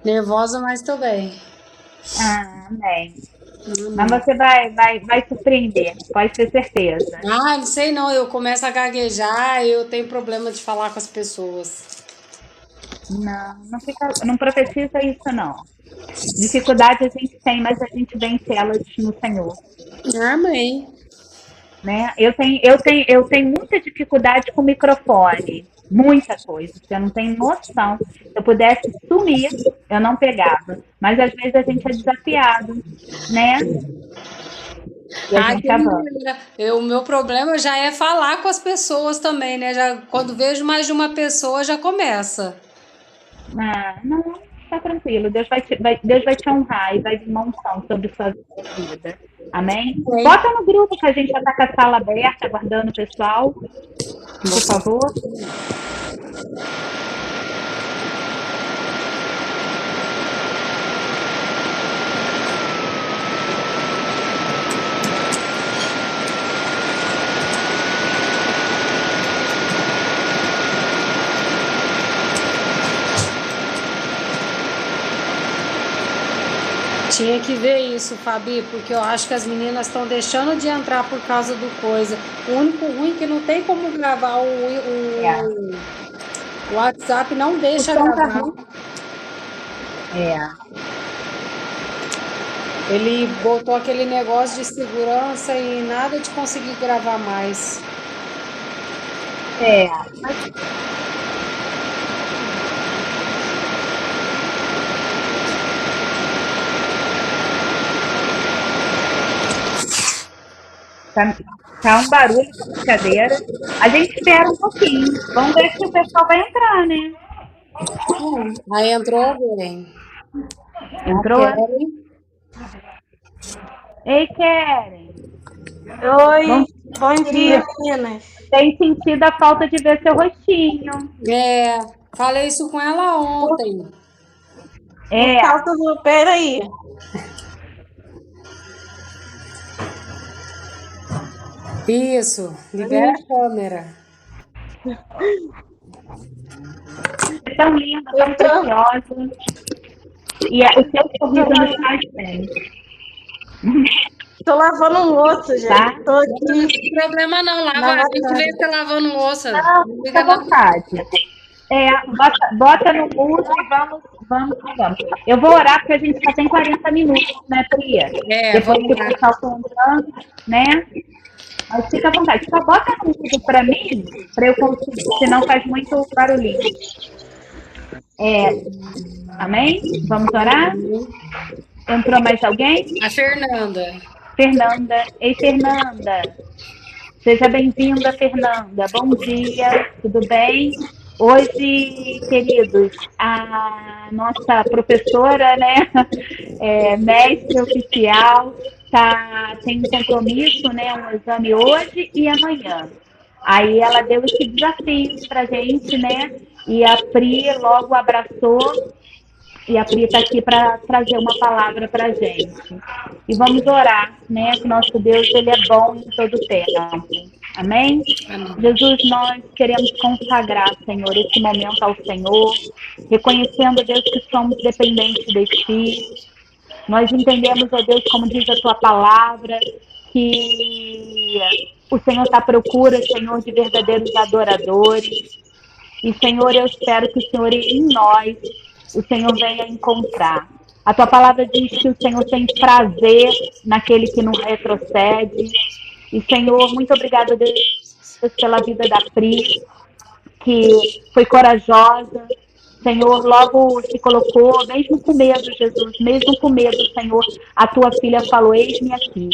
Nervosa, mas tô bem. Ah, amém. Mas você vai surpreender, pode ter certeza. Ah, não sei não, eu começo a gaguejar e eu tenho problema de falar com as pessoas. Não, não fica, não profetiza isso não. Dificuldade a gente tem, mas a gente vence elas no Senhor, Amém. né? Eu tenho muita dificuldade com microfone, muita coisa. Você não tem noção. Se eu pudesse sumir, eu não pegava. Mas às vezes a gente é desafiado, né? E a Ah, gente quem me avança. dera. O meu problema já é falar com as pessoas também, né? Já, quando vejo mais de uma pessoa, já começa. Ah, não, está tranquilo. Deus vai te honrar e vai vir uma unção sobre sua vida. Amém? Amém. Bota no grupo que a gente já está com a sala aberta, aguardando o pessoal, por favor. Tinha que ver isso, Fabi, porque eu acho que as meninas estão deixando de entrar por causa do coisa. O único ruim é que não tem como gravar É. o WhatsApp, não O deixa som tá gravar. ruim. É. Ele botou aquele negócio de segurança e nada de conseguir gravar mais. É. Mas tá um barulho com brincadeira. A gente espera um pouquinho. Vamos ver se o pessoal vai entrar, né? Aí entrou alguém. A Entrou? Kelly. Ei, Keren. Oi, Bom bom dia, dia. meninas. Tem sentido a falta de ver seu rostinho. É, falei isso com ela Por, ontem. por É. causa do. Peraí. Isso, libera a câmera. É tão linda, tão Eu tô, preciosa. E o seu tô, sorriso nos faz bem, tô lavando louça, gente. tá? Tô Não aqui tem problema não, lava. na A gente vê varanda. você lavando louça. Não, Não fica liga à não. vontade. É, bota no mudo e vamos que vamos. Eu vou orar porque a gente só tem 40 minutos, né, Pri? É, Depois vamos que o lá. pessoal for entrando, né? Mas fica à vontade. Só bota no mudo para mim, para eu conseguir, senão faz muito barulhinho. É, amém? Vamos orar? Entrou mais alguém? A Fernanda. Fernanda. Ei, Fernanda. Seja bem-vinda, Fernanda. Bom dia, tudo bem? Hoje, queridos, a nossa professora, né, mestre oficial, tem um compromisso, né, um exame hoje e amanhã. Aí ela deu esse desafio para gente, né? E a Pri logo abraçou e a Pri está aqui para trazer uma palavra para a gente. E vamos orar, né? Que nosso Deus ele é bom em todo tempo. Amém? Amém. Jesus, nós queremos consagrar, Senhor, esse momento ao Senhor, reconhecendo, Deus, que somos dependentes de Ti. Nós entendemos, ó Deus, como diz a Tua palavra, que o Senhor está à procura, Senhor, de verdadeiros adoradores. E, Senhor, eu espero que o Senhor em nós, o Senhor venha encontrar. A tua palavra diz que o Senhor tem prazer naquele que não retrocede. E, Senhor, muito obrigada, Deus, pela vida da Pri, que foi corajosa. Senhor, logo se colocou, mesmo com medo, Jesus, mesmo com medo, Senhor, a tua filha falou: eis-me aqui.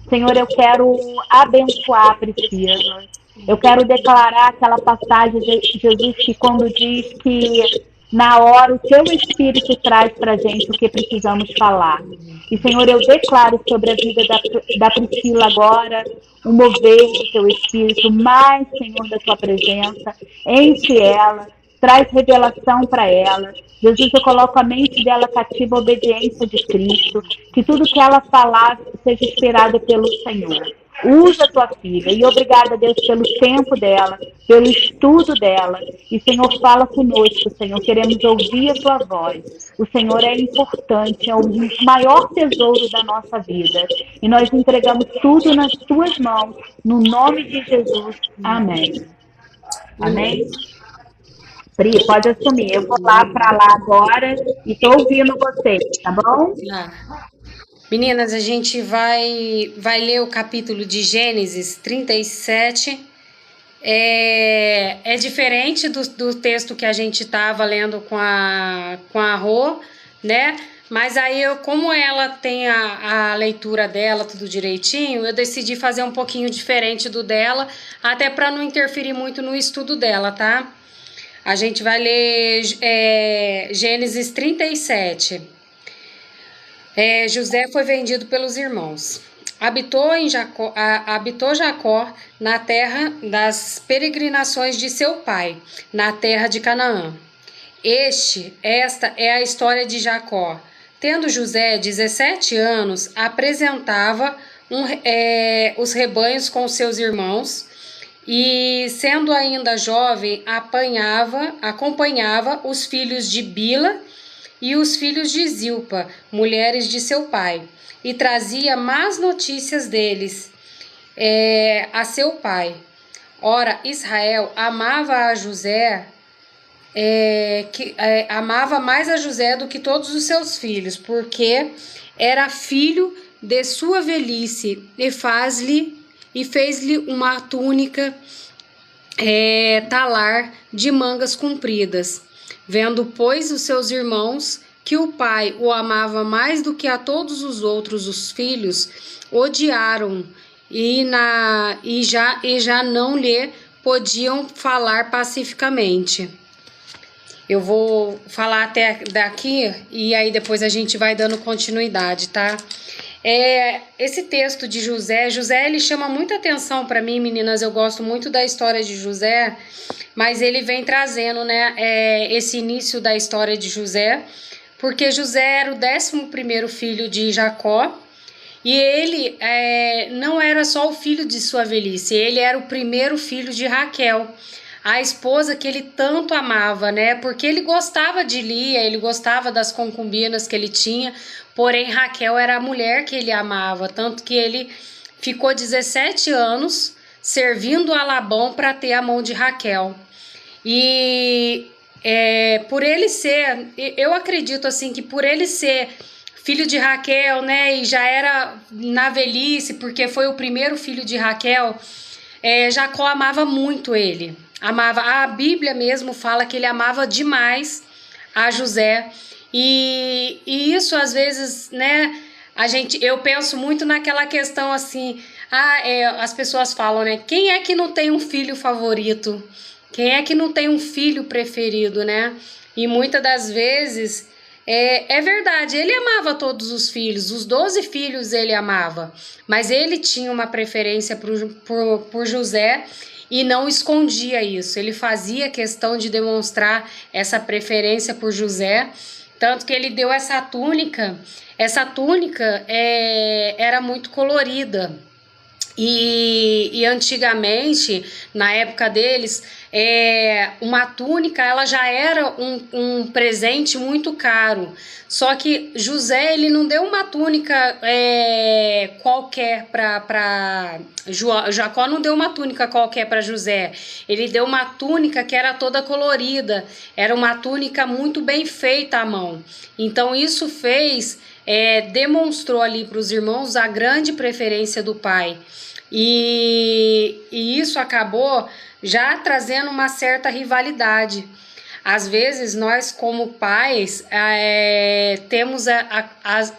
Senhor, eu quero abençoar a Priscila. Eu quero declarar aquela passagem de Jesus que quando diz que na hora o teu Espírito traz para a gente o que precisamos falar. E, Senhor, eu declaro sobre a vida da Priscila agora um mover do teu Espírito, mais, Senhor, da tua presença. Enche ela, traz revelação para ela. Jesus, eu coloco a mente dela cativa à obediência de Cristo, que tudo que ela falar seja inspirado pelo Senhor. Usa a tua filha. E obrigada, Deus, pelo tempo dela, pelo estudo dela. E, Senhor, fala conosco, Senhor. Queremos ouvir a tua voz. O Senhor é importante, é o maior tesouro da nossa vida. E nós entregamos tudo nas tuas mãos, no nome de Jesus. Amém. Amém? Pri, pode assumir. Eu vou lá para lá agora e estou ouvindo vocês, tá bom? Meninas, a gente vai ler o capítulo de Gênesis 37. É diferente do texto que a gente estava lendo com a Rô, né? Mas aí, como ela tem a leitura dela tudo direitinho, eu decidi fazer um pouquinho diferente do dela, até para não interferir muito no estudo dela, tá? A gente vai ler Gênesis 37. José foi vendido pelos irmãos. Habitou Jacó na terra das peregrinações de seu pai, na terra de Canaã. Esta é a história de Jacó. Tendo José 17 anos, apresentava os rebanhos com seus irmãos e, sendo ainda jovem, acompanhava os filhos de Bila e os filhos de Zilpa, mulheres de seu pai, e trazia más notícias deles a seu pai. Ora, Israel amava a José, amava mais a José do que todos os seus filhos, porque era filho de sua velhice, e fez-lhe uma túnica talar de mangas compridas. Vendo, pois, os seus irmãos que o pai o amava mais do que a todos os outros os filhos, odiaram e já não lhe podiam falar pacificamente. Eu vou falar até daqui e aí depois a gente vai dando continuidade, tá? Esse texto de José, ele chama muita atenção para mim, meninas. Eu gosto muito da história de José, mas ele vem trazendo, né, esse início da história de José, porque José era o 11º filho de Jacó, e ele não era só o filho de sua velhice, ele era o primeiro filho de Raquel, a esposa que ele tanto amava, né? Porque ele gostava de Lia, ele gostava das concubinas que ele tinha, porém Raquel era a mulher que ele amava, tanto que ele ficou 17 anos servindo a Labão para ter a mão de Raquel. E por ele ser, eu acredito assim que por ele ser filho de Raquel, né, e já era na velhice, porque foi o primeiro filho de Raquel, Jacó amava muito ele. A Bíblia mesmo fala que ele amava demais a José, e isso às vezes, né, eu penso muito naquela questão assim, as pessoas falam, né, quem é que não tem um filho favorito? Quem é que não tem um filho preferido, né? E muitas das vezes é verdade, ele amava todos os filhos, os 12 filhos ele amava, mas ele tinha uma preferência por José e não escondia isso. Ele fazia questão de demonstrar essa preferência por José, tanto que ele deu essa túnica. Essa túnica era muito colorida. E antigamente, na época deles, uma túnica ela já era um presente muito caro. Só que José ele não deu uma túnica qualquer para Jacó não deu uma túnica qualquer para José. Ele deu uma túnica que era toda colorida. Era uma túnica muito bem feita à mão. Então isso demonstrou ali para os irmãos a grande preferência do pai. E isso acabou já trazendo uma certa rivalidade. Às vezes nós como pais temos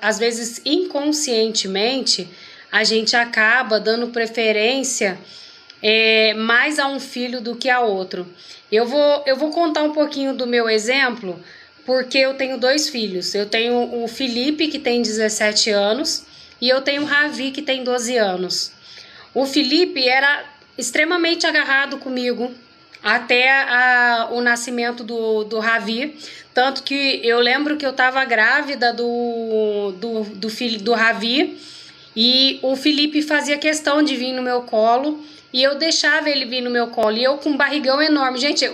às vezes inconscientemente a gente acaba dando preferência mais a um filho do que a outro. Eu vou contar um pouquinho do meu exemplo, porque eu tenho 2 filhos. Eu tenho o Felipe, que tem 17 anos, e eu tenho o Ravi, que tem 12 anos. O Felipe era extremamente agarrado comigo até o nascimento do Ravi, tanto que eu lembro que eu estava grávida do filho do Ravi, E o Felipe fazia questão de vir no meu colo e eu deixava ele vir no meu colo. E eu com um barrigão enorme. Gente,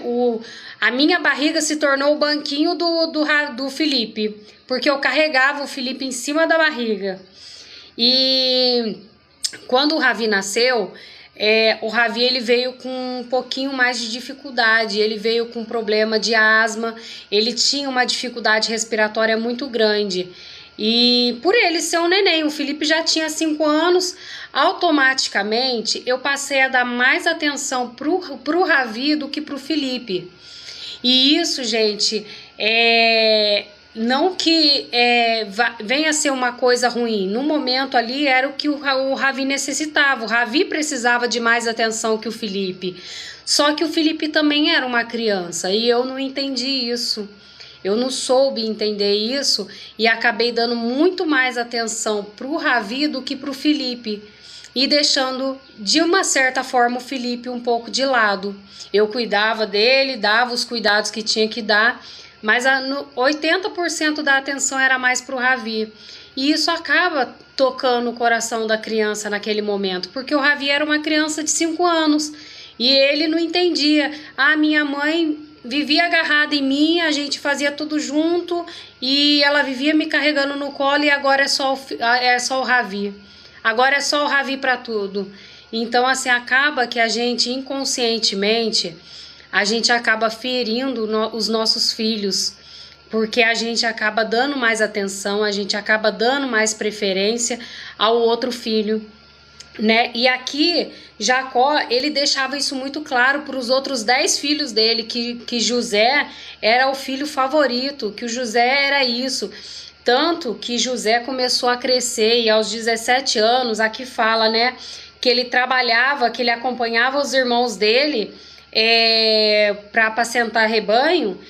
a minha barriga se tornou o banquinho do Felipe, porque eu carregava o Felipe em cima da barriga. E quando o Ravi nasceu, o Ravi ele veio com um pouquinho mais de dificuldade, ele veio com problema de asma, ele tinha uma dificuldade respiratória muito grande. E por ele ser um neném, o Felipe já tinha 5 anos, automaticamente eu passei a dar mais atenção pro Ravi do que pro Felipe. E isso, gente, não que venha a ser uma coisa ruim. No momento ali era o que o Ravi necessitava. O Ravi precisava de mais atenção que o Felipe. Só que o Felipe também era uma criança e eu não entendi isso. Eu não soube entender isso e acabei dando muito mais atenção pro Ravi do que pro Felipe. E deixando, de uma certa forma, o Felipe um pouco de lado. Eu cuidava dele, dava os cuidados que tinha que dar, mas 80% da atenção era mais pro Ravi. E isso acaba tocando o coração da criança naquele momento, porque o Ravi era uma criança de 5 anos e ele não entendia. Minha mãe vivia agarrada em mim, a gente fazia tudo junto e ela vivia me carregando no colo e agora é só o Ravi. Agora é só o Ravi para tudo. Então, assim, acaba que a gente inconscientemente, a gente acaba ferindo os nossos filhos, porque a gente acaba dando mais atenção, a gente acaba dando mais preferência ao outro filho, né? E aqui, Jacó, ele deixava isso muito claro para os outros 10 filhos dele, que José era o filho favorito, que o José era isso. Tanto que José começou a crescer e aos 17 anos, aqui fala, né, que ele trabalhava, que ele acompanhava os irmãos dele para apacentar rebanho,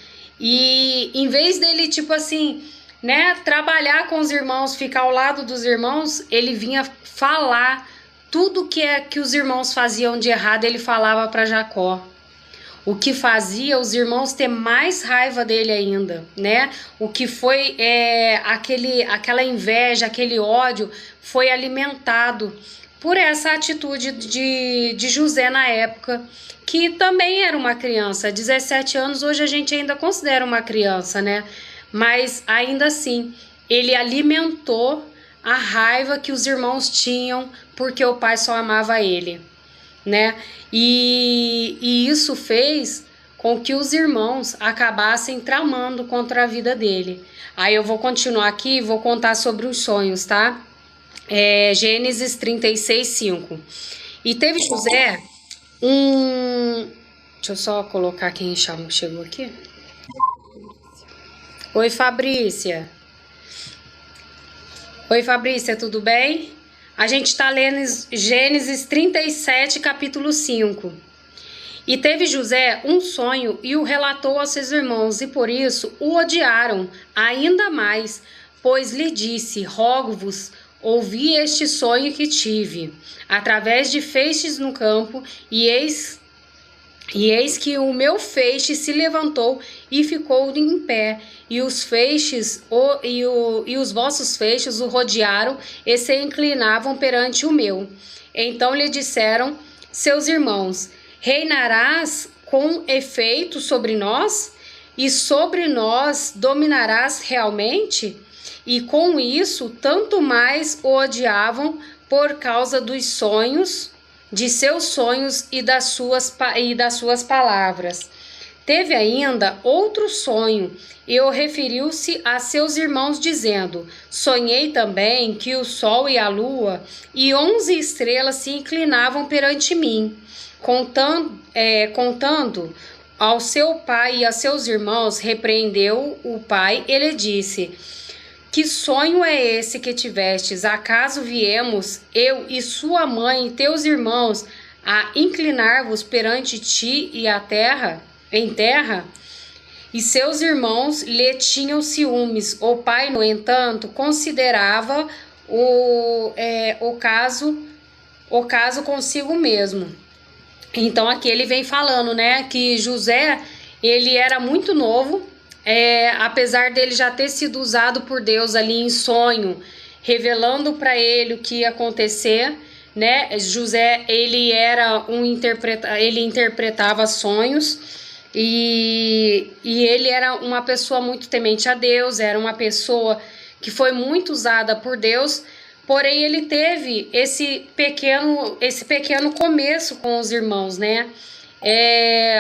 e em vez dele, tipo assim, né, trabalhar com os irmãos, ficar ao lado dos irmãos, ele vinha falar tudo que os irmãos faziam de errado, ele falava para Jacó. O que fazia os irmãos ter mais raiva dele ainda, né? O que foi aquela inveja, aquele ódio foi alimentado por essa atitude de José na época, que também era uma criança. 17 anos, hoje a gente ainda considera uma criança, né? Mas ainda assim, ele alimentou a raiva que os irmãos tinham porque o pai só amava ele, né? E isso fez com que os irmãos acabassem tramando contra a vida dele. Aí eu vou continuar aqui e vou contar sobre os sonhos, tá? Gênesis 36, 5. E teve José Deixa eu só colocar quem chegou aqui. Oi, Fabrícia. Oi, Fabrícia, tudo bem? A gente está lendo Gênesis 37, capítulo 5. E teve José um sonho e o relatou aos seus irmãos, e por isso o odiaram ainda mais, pois lhe disse: rogo-vos, ouvi este sonho que tive, através de feixes no campo, e eis que o meu feixe se levantou e ficou em pé, e os feixes e os vossos feixes o rodearam e se inclinavam perante o meu. Então lhe disseram seus irmãos: reinarás com efeito sobre nós? E sobre nós dominarás realmente? E com isso, tanto mais o odiavam por causa dos sonhos, de seus sonhos e das suas palavras. Teve ainda outro sonho, e o referiu-se a seus irmãos, dizendo: sonhei também que o sol e a lua e 11 estrelas se inclinavam perante mim. Contando ao seu pai e a seus irmãos, repreendeu o pai, ele disse: que sonho é esse que tivestes? Acaso viemos, eu e sua mãe e teus irmãos, a inclinar-vos perante ti e em terra? E seus irmãos lhe tinham ciúmes. O pai, no entanto, considerava o caso consigo mesmo. Então aqui ele vem falando, né, que José, ele era muito novo, apesar dele já ter sido usado por Deus ali em sonho, revelando para ele o que ia acontecer, né? José, ele ele interpretava sonhos e ele era uma pessoa muito temente a Deus, era uma pessoa que foi muito usada por Deus, porém ele teve esse pequeno começo com os irmãos, né?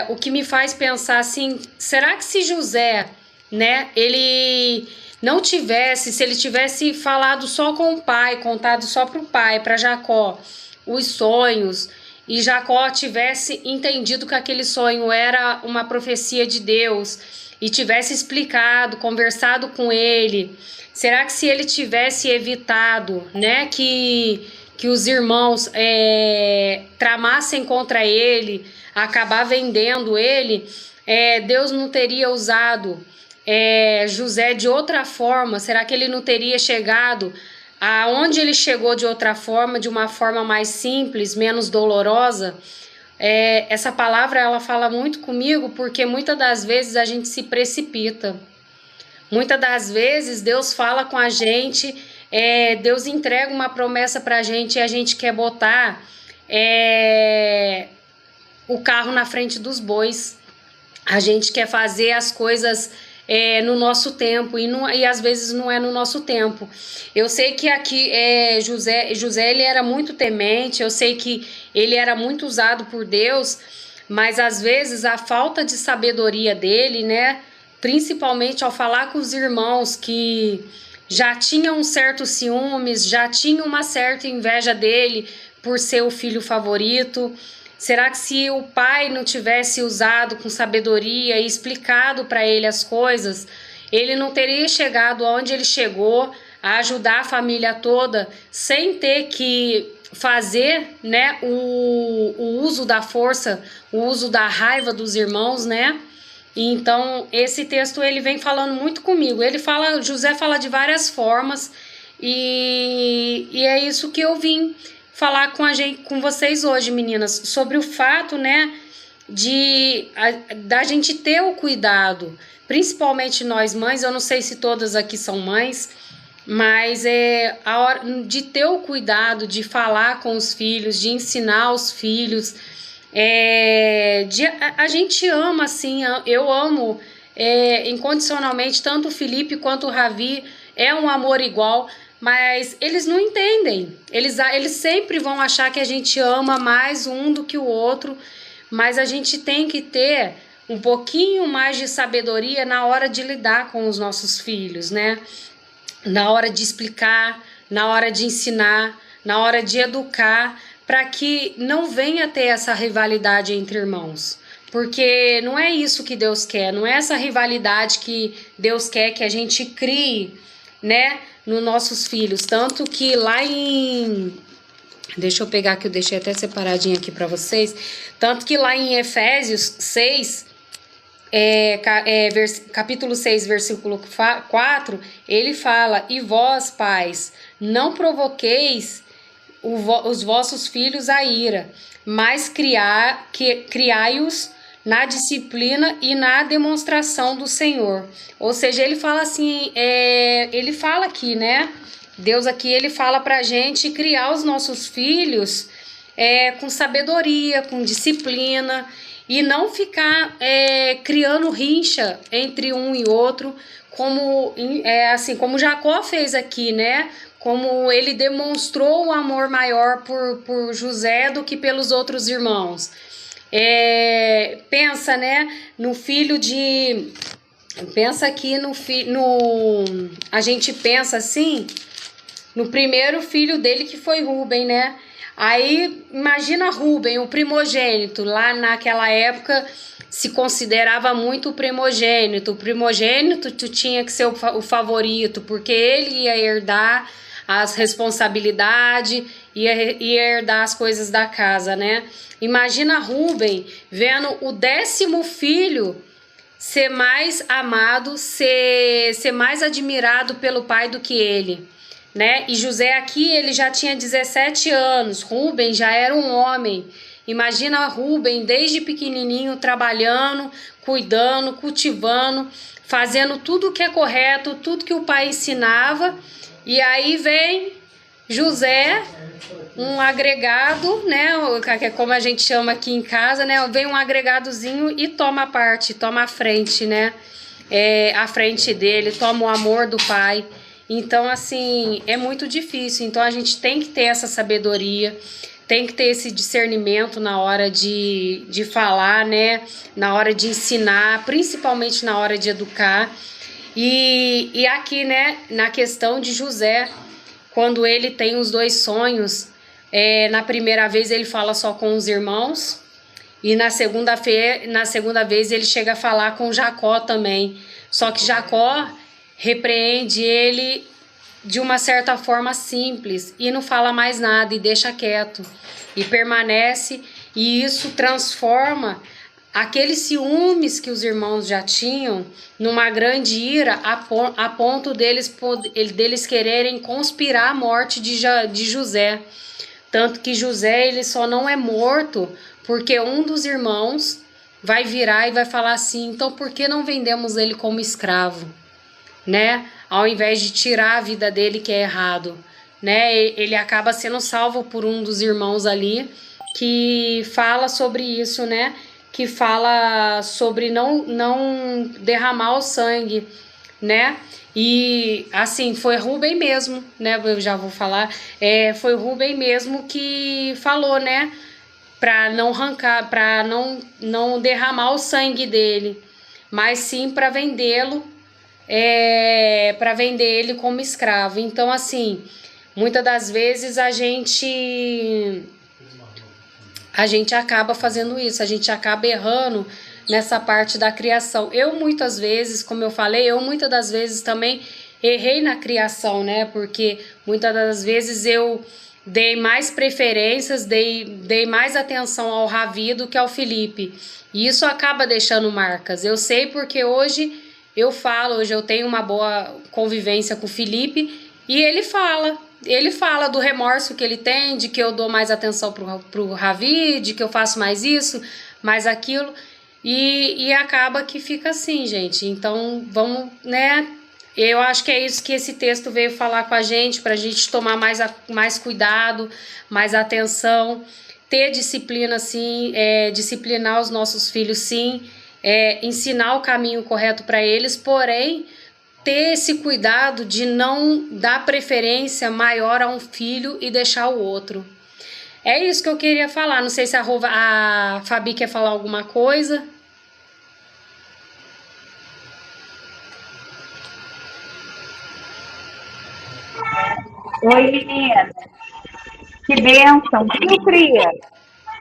O que me faz pensar assim, será que se José, né, ele não tivesse, se ele tivesse falado só com o pai, contado só para o pai, para Jacó, os sonhos, e Jacó tivesse entendido que aquele sonho era uma profecia de Deus e tivesse explicado, conversado com ele, será que se ele tivesse evitado, né, que os irmãos tramassem contra ele, acabar vendendo ele, Deus não teria usado José de outra forma? Será que ele não teria chegado aonde ele chegou de outra forma, de uma forma mais simples, menos dolorosa? Essa palavra, ela fala muito comigo, porque muitas das vezes a gente se precipita. Muitas das vezes Deus fala com a gente, Deus entrega uma promessa pra gente e a gente quer botar o carro na frente dos bois. A gente quer fazer as coisas no nosso tempo e às vezes não é no nosso tempo. Eu sei que aqui José ele era muito temente, eu sei que ele era muito usado por Deus, mas às vezes a falta de sabedoria dele, né, principalmente ao falar com os irmãos que já tinham um certo ciúmes, já tinham uma certa inveja dele por ser o filho favorito. Será que se o pai não tivesse usado com sabedoria e explicado para ele as coisas, ele não teria chegado aonde ele chegou, a ajudar a família toda, sem ter que fazer, né, o uso da força, o uso da raiva dos irmãos, né? Então, esse texto ele vem falando muito comigo. José fala de várias formas e é isso que eu vim falar com vocês hoje, meninas, sobre o fato, né, da gente ter o cuidado, principalmente nós mães. Eu não sei se todas aqui são mães, mas a hora de ter o cuidado de falar com os filhos, de ensinar os filhos. A gente ama, assim, eu amo incondicionalmente tanto o Felipe quanto o Ravi, é um amor igual, mas eles não entendem, eles sempre vão achar que a gente ama mais um do que o outro, mas a gente tem que ter um pouquinho mais de sabedoria na hora de lidar com os nossos filhos, né? Na hora de explicar, na hora de ensinar, na hora de educar, para que não venha ter essa rivalidade entre irmãos. Porque não é isso que Deus quer, não é essa rivalidade que Deus quer que a gente crie, né, nos nossos filhos. Tanto que lá em... Deixa eu pegar que eu deixei até separadinho aqui para vocês. Tanto que lá em Efésios 6, capítulo 6, versículo 4, ele fala: e vós, pais, não provoqueis os vossos filhos a ira, mas criai-os na disciplina e na demonstração do Senhor. Ou seja, ele fala assim, ele fala aqui, né? Deus aqui, ele fala pra gente criar os nossos filhos com sabedoria, com disciplina, e não ficar criando rincha entre um e outro, como Jacó fez aqui, né? Como ele demonstrou o amor maior por José do que pelos outros irmãos. Pensa, né, no filho de... Pensa aqui a gente pensa assim, no primeiro filho dele, que foi Rúben, né? Aí, imagina Rúben, o primogênito. Lá naquela época se considerava muito o primogênito. O primogênito tinha que ser o favorito, porque ele ia herdar as responsabilidades, ia herdar as coisas da casa, né? Imagina Rúben vendo o 10º filho ser mais amado, ser mais admirado pelo pai do que ele, né? E José aqui, ele já tinha 17 anos, Rúben já era um homem. Imagina Rúben desde pequenininho trabalhando, cuidando, cultivando, fazendo tudo o que é correto, tudo que o pai ensinava, e aí vem José, um agregado, né, como a gente chama aqui em casa, né, vem um agregadozinho e toma a parte, toma a frente, né, a frente dele, toma o amor do pai. Então, assim, é muito difícil. Então, a gente tem que ter essa sabedoria, tem que ter esse discernimento na hora de falar, né? Na hora de ensinar, principalmente na hora de educar. E aqui, né, na questão de José, quando ele tem os 2 sonhos, na primeira vez ele fala só com os irmãos, e na segunda vez ele chega a falar com Jacó também. Só que Jacó repreende ele de uma certa forma simples e não fala mais nada e deixa quieto e permanece, e isso transforma aqueles ciúmes que os irmãos já tinham numa grande ira a ponto deles quererem conspirar a morte de José. Tanto que José ele só não é morto porque um dos irmãos vai virar e vai falar assim: então por que não vendemos ele como escravo? Né? Ao invés de tirar a vida dele, que é errado, né? Ele acaba sendo salvo por um dos irmãos ali que fala sobre isso, né? Que fala sobre não derramar o sangue, né? E assim, foi Rubem mesmo, né? Eu já vou falar, foi Rubem mesmo que falou, né? Para não arrancar, para não derramar o sangue dele, mas sim para vendê-lo. Para vender ele como escravo. Então, assim, muitas das vezes a gente acaba fazendo isso, a gente acaba errando nessa parte da criação. Eu muitas vezes, como eu falei, muitas das vezes também errei na criação, né? Porque muitas das vezes eu dei mais preferências, dei mais atenção ao Ravi do que ao Felipe. E isso acaba deixando marcas. Eu sei porque hoje eu tenho uma boa convivência com o Felipe e ele fala do remorso que ele tem, de que eu dou mais atenção pro Ravi, de que eu faço mais isso, mais aquilo, e acaba que fica assim, gente. Então, vamos, né, eu acho que é isso que esse texto veio falar com a gente, pra gente tomar mais cuidado, mais atenção, ter disciplina, sim, disciplinar os nossos filhos, sim, ensinar o caminho correto para eles, porém ter esse cuidado de não dar preferência maior a um filho e deixar o outro. É isso que eu queria falar. Não sei se a Fabi quer falar alguma coisa. Oi, menina. Que bênção, viu, Cria?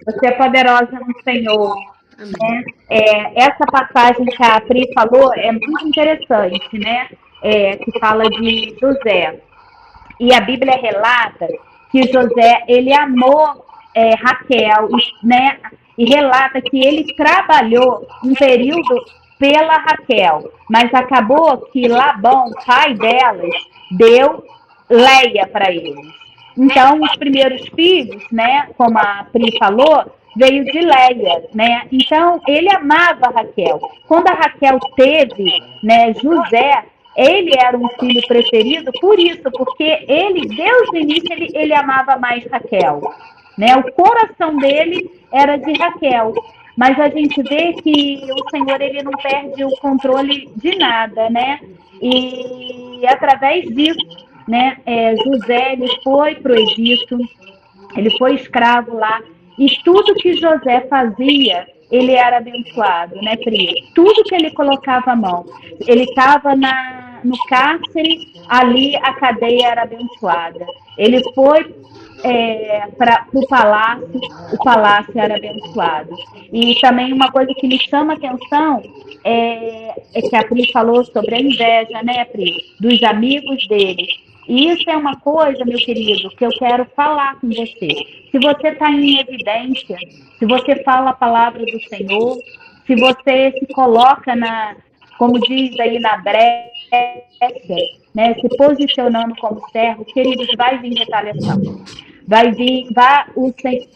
Você é poderosa no Senhor. Né? Essa passagem que a Pri falou é muito interessante, né? Que fala de José. E a Bíblia relata que José, ele amou Raquel, né? E relata que ele trabalhou um período pela Raquel, mas acabou que Labão, pai delas, deu Leia para eles. Então, os primeiros filhos, né, como a Pri falou, veio de Leia, né? Então, ele amava Raquel. Quando a Raquel teve, né, José, ele era um filho preferido por isso, porque ele, desde o início, ele amava mais Raquel, né? O coração dele era de Raquel. Mas a gente vê que o Senhor, ele não perde o controle de nada, né? E através disso, né, José, ele foi para o Egito, ele foi escravo lá, e tudo que José fazia, ele era abençoado, né, Pri? Tudo que ele colocava a mão. Ele estava no cárcere, ali a cadeia era abençoada. Ele foi para o palácio era abençoado. E também uma coisa que me chama a atenção é que a Pri falou sobre a inveja, né, Pri? Dos amigos dele. E isso é uma coisa, meu querido, que eu quero falar com você. Se você está em evidência, se você fala a palavra do Senhor, se você se coloca como diz aí na brecha, né, se posicionando como servo, queridos, vai vir retaliação.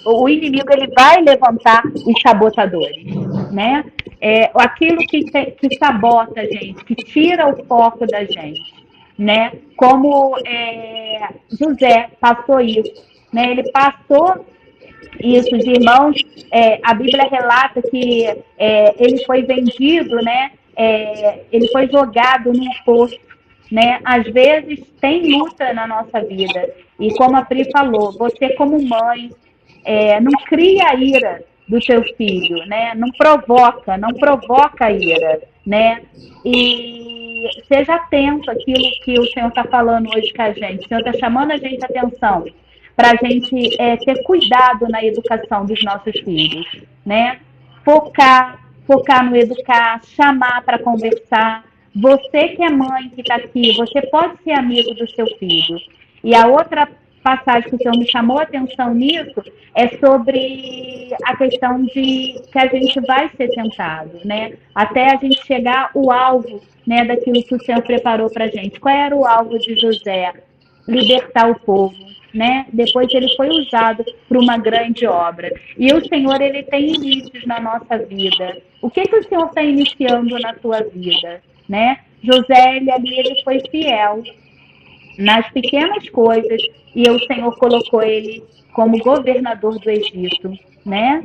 O inimigo, ele vai levantar os sabotadores, né? aquilo que sabota a gente, que tira o foco da gente, né? Como José passou isso, né? Ele passou isso, os irmãos, a Bíblia relata que ele foi vendido, né? Ele foi jogado num poço, né? Às vezes tem luta na nossa vida e como a Pri falou, você como mãe não cria a ira do seu filho, né? Não provoca a ira, né? E seja atento àquilo que o Senhor está falando hoje com a gente. O Senhor está chamando a gente a atenção para a gente ter cuidado na educação dos nossos filhos, né? Focar no educar, chamar para conversar. Você que é mãe que está aqui, você pode ser amigo do seu filho. E a outra passagem que o Senhor me chamou a atenção nisso é sobre a questão de que a gente vai ser tentado, né? Até a gente chegar ao alvo, né, daquilo que o Senhor preparou para a gente. Qual era o alvo de José? Libertar o povo, né? Depois ele foi usado para uma grande obra. E o Senhor, ele tem inícios na nossa vida. O que o Senhor está iniciando na tua vida, né? José, ele foi fiel nas pequenas coisas e o Senhor colocou ele como governador do Egito, né?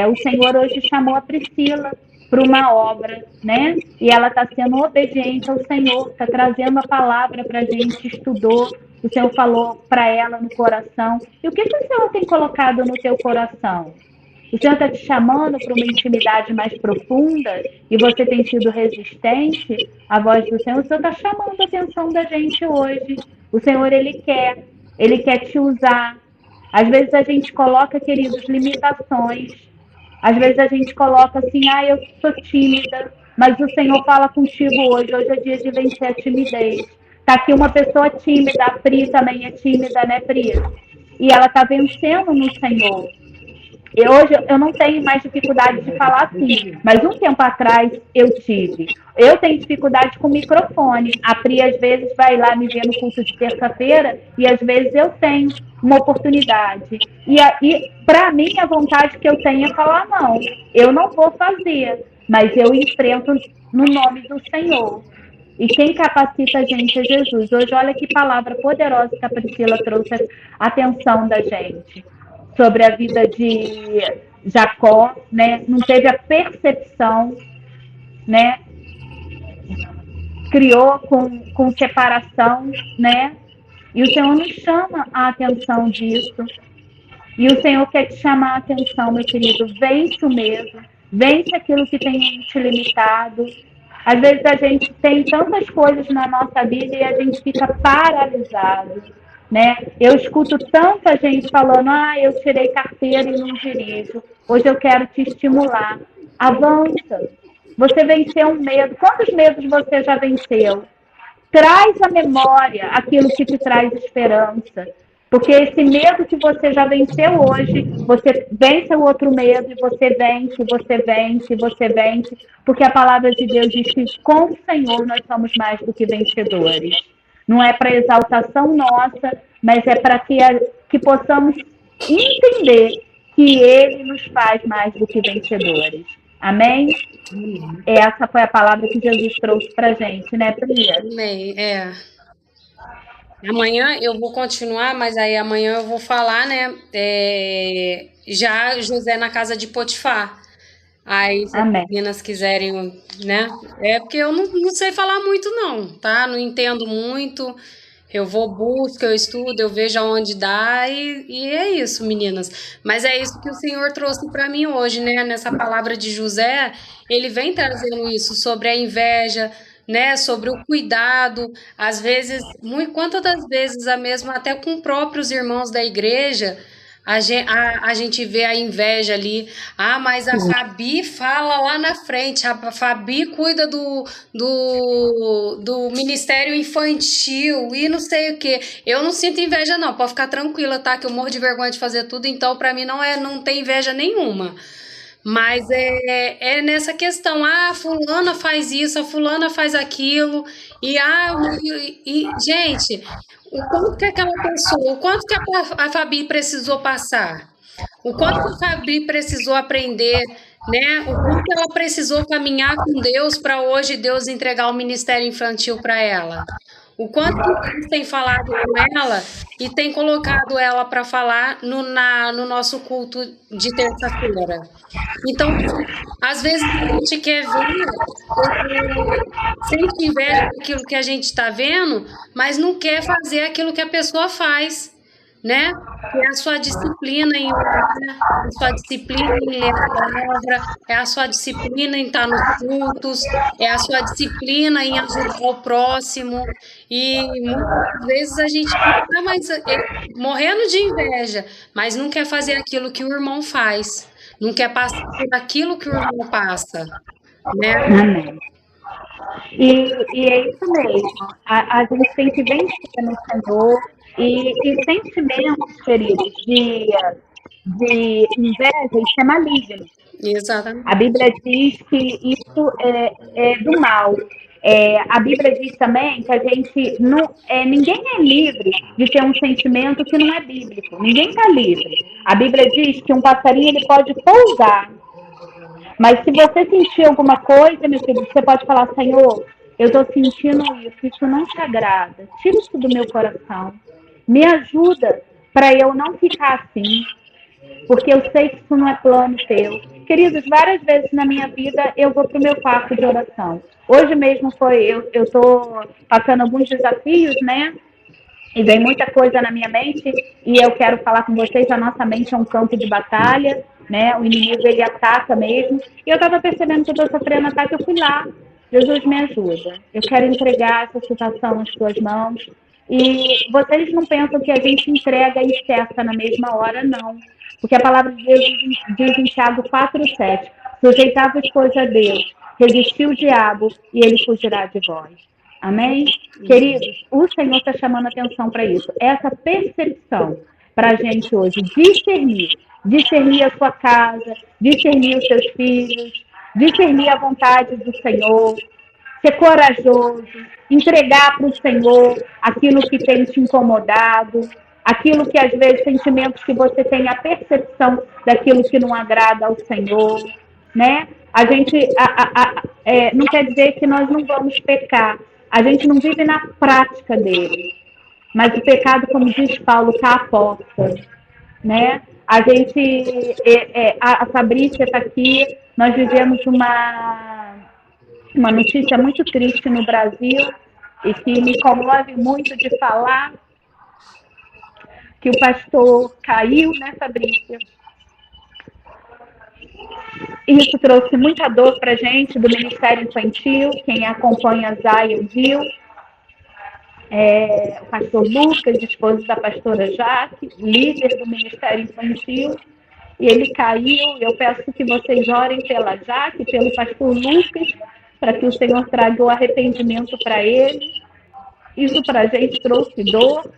O Senhor hoje chamou a Priscila para uma obra, né? E ela está sendo obediente ao Senhor, está trazendo a palavra para a gente, estudou, o Senhor falou para ela no coração. E o que o Senhor tem colocado no teu coração? O Senhor está te chamando para uma intimidade mais profunda e você tem sido resistente à voz do Senhor. O Senhor está chamando a atenção da gente hoje. O Senhor, Ele quer te usar. Às vezes a gente coloca, queridos, limitações. Às vezes a gente coloca assim, eu sou tímida, mas o Senhor fala contigo hoje. Hoje é dia de vencer a timidez. Está aqui uma pessoa tímida, a Pri também é tímida, né, Pri? E ela está vencendo no Senhor. E hoje eu não tenho mais dificuldade de falar assim, mas um tempo atrás eu tive. Eu tenho dificuldade com microfone. A Pri às vezes vai lá me ver no culto de terça-feira e às vezes eu tenho uma oportunidade. E para mim a vontade que eu tenho é falar não. Eu não vou fazer, mas eu enfrento no nome do Senhor. E quem capacita a gente é Jesus. Hoje olha que palavra poderosa que a Priscila trouxe a atenção da gente. Sobre a vida de Jacó, né? Não teve a percepção, né? Criou com separação, né? E o Senhor nos chama a atenção disso. E o Senhor quer te chamar a atenção, meu querido. Vence o medo, vence aquilo que tem te limitado. Às vezes a gente tem tantas coisas na nossa vida e a gente fica paralisado. Né? Eu escuto tanta gente falando, eu tirei carteira e não dirijo. Hoje eu quero te estimular. Avança. Você venceu um medo. Quantos medos você já venceu? Traz à memória aquilo que te traz esperança. Porque esse medo que você já venceu hoje, você vence o outro medo e você vence, você vence, você vence. Porque a palavra de Deus diz que com o Senhor nós somos mais do que vencedores. Não é para exaltação nossa, mas é para que possamos entender que Ele nos faz mais do que vencedores. Amém? Essa foi a palavra que Jesus trouxe para a gente, né, Priya? Amém, Amanhã eu vou continuar, mas aí amanhã eu vou falar, né, já José na casa de Potifar. Aí, se as meninas quiserem, né? Porque eu não sei falar muito, não, tá? Não entendo muito. Eu busco, eu estudo, eu vejo aonde dá e é isso, meninas. Mas é isso que o Senhor trouxe para mim hoje, né? Nessa palavra de José, ele vem trazendo isso sobre a inveja, né? Sobre o cuidado. Às vezes, quantas das vezes, até com próprios irmãos da igreja. A gente vê a inveja ali. Mas a Fabi fala lá na frente. A Fabi cuida do Ministério Infantil e não sei o quê. Eu não sinto inveja, não. Pode ficar tranquila, tá? Que eu morro de vergonha de fazer tudo. Então, para mim, não tem inveja nenhuma. Mas é nessa questão. A fulana faz isso, a fulana faz aquilo. Gente... O quanto que aquela pessoa, o quanto que a Fabi precisou passar, o quanto que a Fabi precisou aprender, né? O quanto ela precisou caminhar com Deus para hoje Deus entregar o ministério infantil para ela. O quanto Deus tem falado com ela e tem colocado ela para falar no nosso culto de terça-feira. Então, às vezes a gente quer ver, sente inveja daquilo que a gente está vendo, mas não quer fazer aquilo que a pessoa faz, né? É a sua disciplina em orar, a sua disciplina em ler a palavra, é a sua disciplina em estar nos cultos, é a sua disciplina em ajudar o próximo. E muitas vezes a gente fica morrendo de inveja, mas não quer fazer aquilo que o irmão faz, não quer passar por aquilo que o irmão passa, né? Amém. E é isso mesmo. A gente tem que vencer no Senhor. E sentimentos, queridos, de inveja, isso é maligno. Exatamente. A Bíblia diz que isso é do mal. A Bíblia diz também que a gente não, ninguém é livre de ter um sentimento que não é bíblico. Ninguém está livre. A Bíblia diz que um passarinho ele pode pousar, mas se você sentir alguma coisa, meu querido, você pode falar, Senhor, eu estou sentindo isso não te agrada. Tira isso do meu coração. Me ajuda para eu não ficar assim, porque eu sei que isso não é plano teu. Queridos, várias vezes na minha vida eu vou para o meu quarto de oração. Hoje mesmo eu estou passando alguns desafios, né? E vem muita coisa na minha mente e eu quero falar com vocês, a nossa mente é um campo de batalha, né? O inimigo, ele ataca mesmo. E eu estava percebendo que eu estou sofrendo ataque, eu fui lá. Jesus, me ajuda. Eu quero entregar essa situação nas tuas mãos. E vocês não pensam que a gente entrega e cessa na mesma hora, não. Porque a palavra de Deus diz em Tiago 4,7: sujeitai-vos, pois, a Deus, resistiu o diabo e ele fugirá de vós. Amém? Queridos, o Senhor está chamando atenção para isso. Essa percepção para a gente hoje, discernir a sua casa, discernir os seus filhos, discernir a vontade do Senhor, ser corajoso, entregar para o Senhor aquilo que tem te incomodado, aquilo que às vezes, sentimentos que você tem a percepção daquilo que não agrada ao Senhor, né? A gente não quer dizer que nós não vamos pecar, a gente não vive na prática dele, mas o pecado, como diz Paulo, está à porta, né? A gente, a Fabrícia está aqui, nós vivemos uma notícia muito triste no Brasil e que me comove muito de falar, que o pastor caiu, né, Fabrícia? Isso trouxe muita dor para a gente do Ministério Infantil, quem acompanha Zion viu, o pastor Lucas, esposo da pastora Jaque, líder do Ministério Infantil, e ele caiu. Eu peço que vocês orem pela Jaque, pelo pastor Lucas, para que o Senhor traga o arrependimento para ele. Isso para a gente trouxe dor,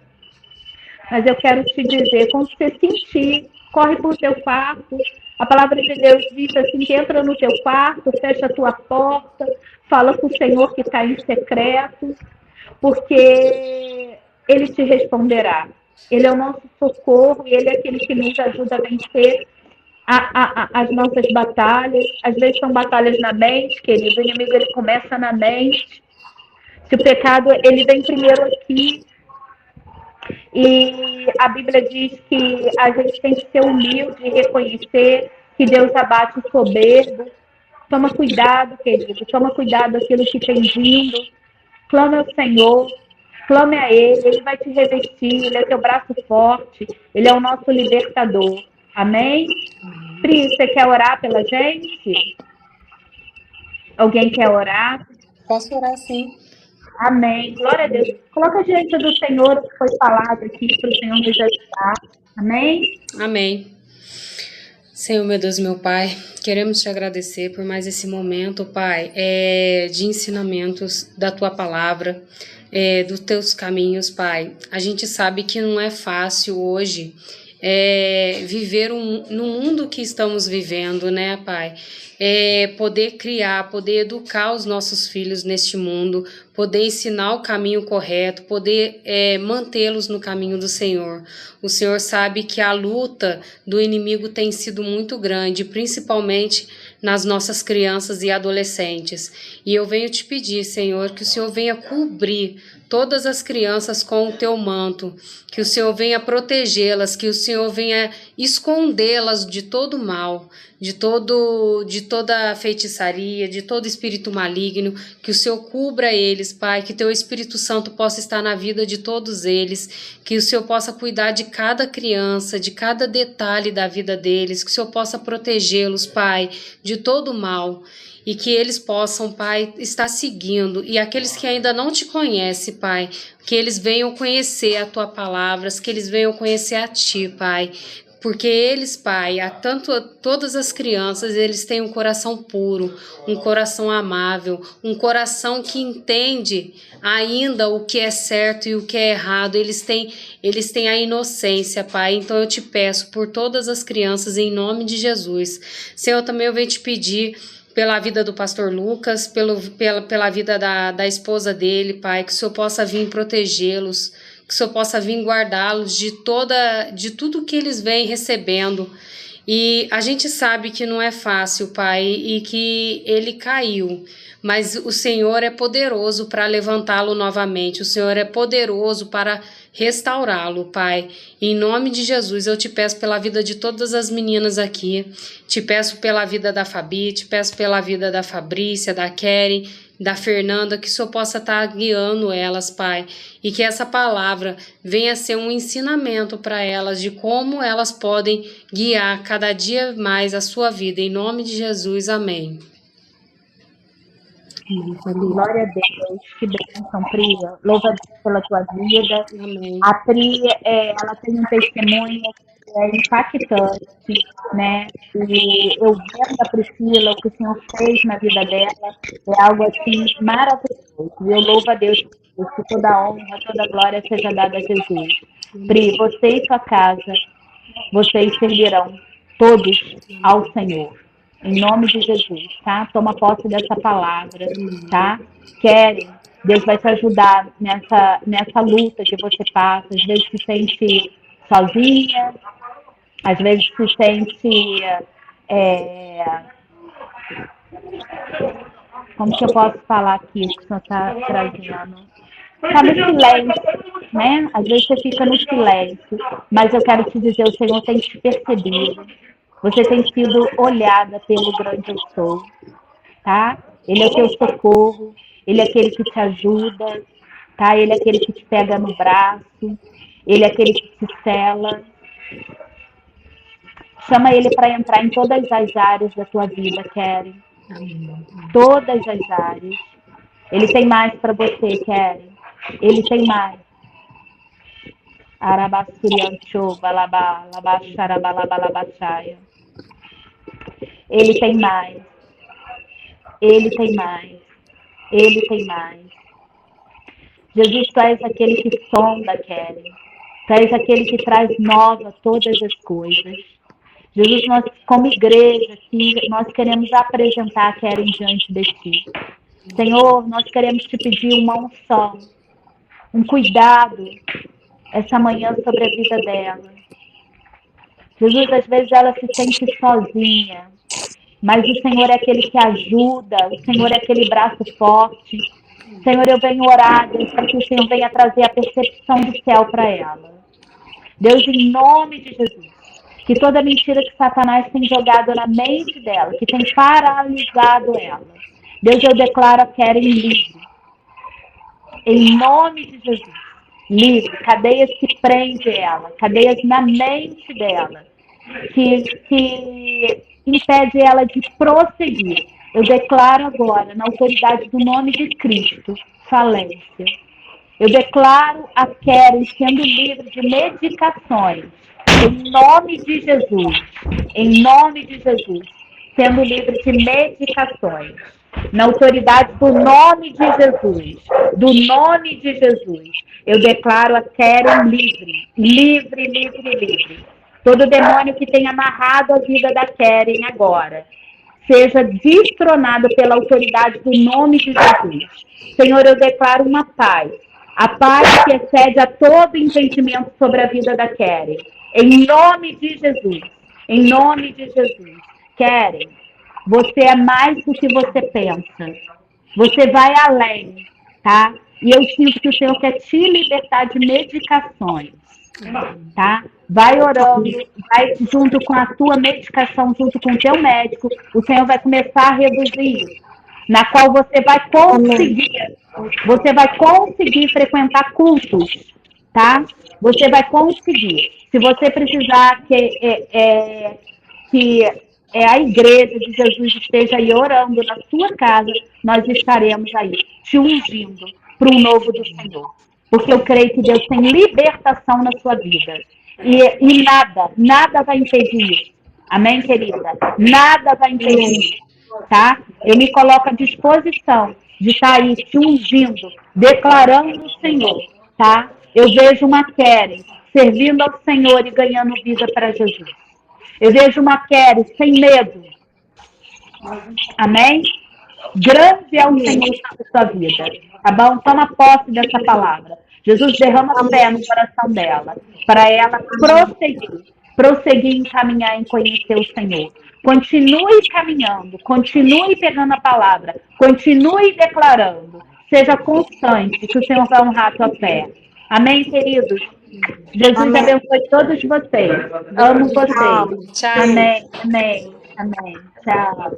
mas eu quero te dizer, quando você sentir, corre para o teu quarto. A palavra de Deus diz assim, que entra no teu quarto, fecha a tua porta, fala com o Senhor que está em secreto, porque Ele te responderá. Ele é o nosso socorro e Ele é aquele que nos ajuda a vencer as nossas batalhas. Às vezes são batalhas na mente, querido. O inimigo, ele começa na mente. Se o pecado, ele vem primeiro aqui. E a Bíblia diz que a gente tem que ser humilde e reconhecer que Deus abate o soberbo. Toma cuidado, querido. Toma cuidado daquilo que tem vindo. Clame ao Senhor. Clame a Ele. Ele vai te revestir. Ele é teu braço forte. Ele é o nosso libertador. Amém? Pri, você quer orar pela gente? Alguém quer orar? Posso orar, sim. Amém. Glória a Deus. Coloca diante do Senhor o que foi falado aqui para o Senhor nos ajudar. Amém? Amém. Senhor, meu Deus, meu Pai, queremos te agradecer por mais esse momento, Pai, de ensinamentos da Tua Palavra, dos Teus caminhos, Pai. A gente sabe que não é fácil hoje viver no mundo que estamos vivendo, né, Pai? Poder criar, poder educar os nossos filhos neste mundo, poder ensinar o caminho correto, poder mantê-los no caminho do Senhor. O Senhor sabe que a luta do inimigo tem sido muito grande, principalmente nas nossas crianças e adolescentes. E eu venho te pedir, Senhor, que o Senhor venha cobrir todas as crianças com o teu manto, que o Senhor venha protegê-las, que o Senhor venha escondê-las de todo mal, de toda feitiçaria, de todo espírito maligno, que o Senhor cubra eles, Pai, que teu Espírito Santo possa estar na vida de todos eles, que o Senhor possa cuidar de cada criança, de cada detalhe da vida deles, que o Senhor possa protegê-los, Pai, de todo mal, e que eles possam, Pai, estar seguindo, e aqueles que ainda não te conhecem, Pai, que eles venham conhecer a Tua palavra, que eles venham conhecer a Ti, Pai, porque eles, Pai, todas as crianças, eles têm um coração puro, um coração amável, um coração que entende ainda o que é certo e o que é errado. Eles têm a inocência, Pai. Então eu te peço por todas as crianças, em nome de Jesus. Senhor, também eu venho te pedir pela vida do pastor Lucas, pela vida da esposa dele, Pai, que o Senhor possa vir protegê-los, que o Senhor possa vir guardá-los de tudo que eles vêm recebendo. E a gente sabe que não é fácil, Pai, e que ele caiu, mas o Senhor é poderoso para levantá-lo novamente, o Senhor é poderoso para restaurá-lo, Pai. Em nome de Jesus, eu te peço pela vida de todas as meninas aqui, te peço pela vida da Fabi, te peço pela vida da Fabrícia, da Keren, da Fernanda, que o Senhor possa estar guiando elas, Pai, e que essa palavra venha ser um ensinamento para elas de como elas podem guiar cada dia mais a sua vida. Em nome de Jesus, amém. Glória a Deus, que bênção, Pri. Louva a Deus pela tua vida. Amém. A Pri, ela tem um testemunho que é impactante, né? E eu vendo a Priscila, o que o Senhor fez na vida dela, é algo assim maravilhoso. E eu louvo a Deus por isso, que toda honra, toda glória seja dada a Jesus. Pri, você e sua casa, vocês servirão todos ao Senhor. Em nome de Jesus, tá? Toma posse dessa palavra, tá? Querem, Deus vai te ajudar nessa luta que você passa. Às vezes se sente sozinha, às vezes se sente... como que eu posso falar aqui o que o Senhor está trazendo? Está no silêncio, né? Às vezes você fica no silêncio, mas eu quero te dizer, o Senhor tem te percebido. Você tem sido olhada pelo grande eu sou, tá? Ele é o teu socorro, ele é aquele que te ajuda, tá? Ele é aquele que te pega no braço, ele é aquele que te sela. Chama ele para entrar em todas as áreas da tua vida, Keren. Todas as áreas. Ele tem mais para você, Keren. Ele tem mais. Arabassuriancho, balabá, labaxarabalabalabaxaia. Ele tem mais. Ele tem mais. Ele tem mais. Jesus, tu és aquele que sonda, Keren. Tu és aquele que traz nova todas as coisas. Jesus, nós como igreja aqui, nós queremos apresentar a Keren diante de ti. Senhor, nós queremos te pedir uma unção, um cuidado essa manhã sobre a vida dela. Jesus, às vezes ela se sente sozinha, mas o Senhor é aquele que ajuda, o Senhor é aquele braço forte. Senhor, eu venho orar, Deus, para que o Senhor venha trazer a percepção do céu para ela. Deus, em nome de Jesus, que toda mentira que Satanás tem jogado na mente dela, que tem paralisado ela, Deus, eu declaro a Keren livre. Em nome de Jesus. Livre, cadeias que prendem ela, cadeias na mente dela, que impede ela de prosseguir. Eu declaro agora, na autoridade do nome de Cristo, falência. Eu declaro a Keren sendo livre de medicações, em nome de Jesus, em nome de Jesus, sendo livre de medicações. Na autoridade do nome de Jesus, do nome de Jesus, eu declaro a Keren livre, livre, livre, livre. Todo demônio que tenha amarrado a vida da Keren agora, seja destronado pela autoridade do nome de Jesus. Senhor, eu declaro uma paz, a paz que excede a todo entendimento sobre a vida da Keren. Em nome de Jesus, em nome de Jesus. Keren, Você é mais do que você pensa. Você vai além, tá? E eu sinto que o Senhor quer te libertar de medicações, tá? Vai orando, vai junto com a tua medicação, junto com o teu médico, o Senhor vai começar a reduzir isso, na qual Amém. você vai conseguir frequentar cultos, tá? Você vai conseguir. Se você precisar que a igreja de Jesus esteja aí orando na sua casa, nós estaremos aí te ungindo para um novo do Senhor. Porque eu creio que Deus tem libertação na sua vida. E nada vai impedir isso. Amém, querida? Nada vai impedir isso, tá? Eu me coloco à disposição de estar aí te ungindo, declarando o Senhor, tá? Eu vejo uma Keren servindo ao Senhor e ganhando vida para Jesus. Eu vejo uma Keren sem medo. Amém? Grande é o Senhor sobre sua vida. Tá bom? Toma posse dessa palavra. Jesus derrama fé no coração dela, para ela prosseguir em caminhar, em conhecer o Senhor. Continue caminhando, continue pegando a palavra, continue declarando. Seja constante, que o Senhor vai honrar a tua fé. Amém, queridos? Jesus Amém. abençoe todos vocês. Amo vocês. Tchau. Tchau. Amém, amém, amém. Tchau.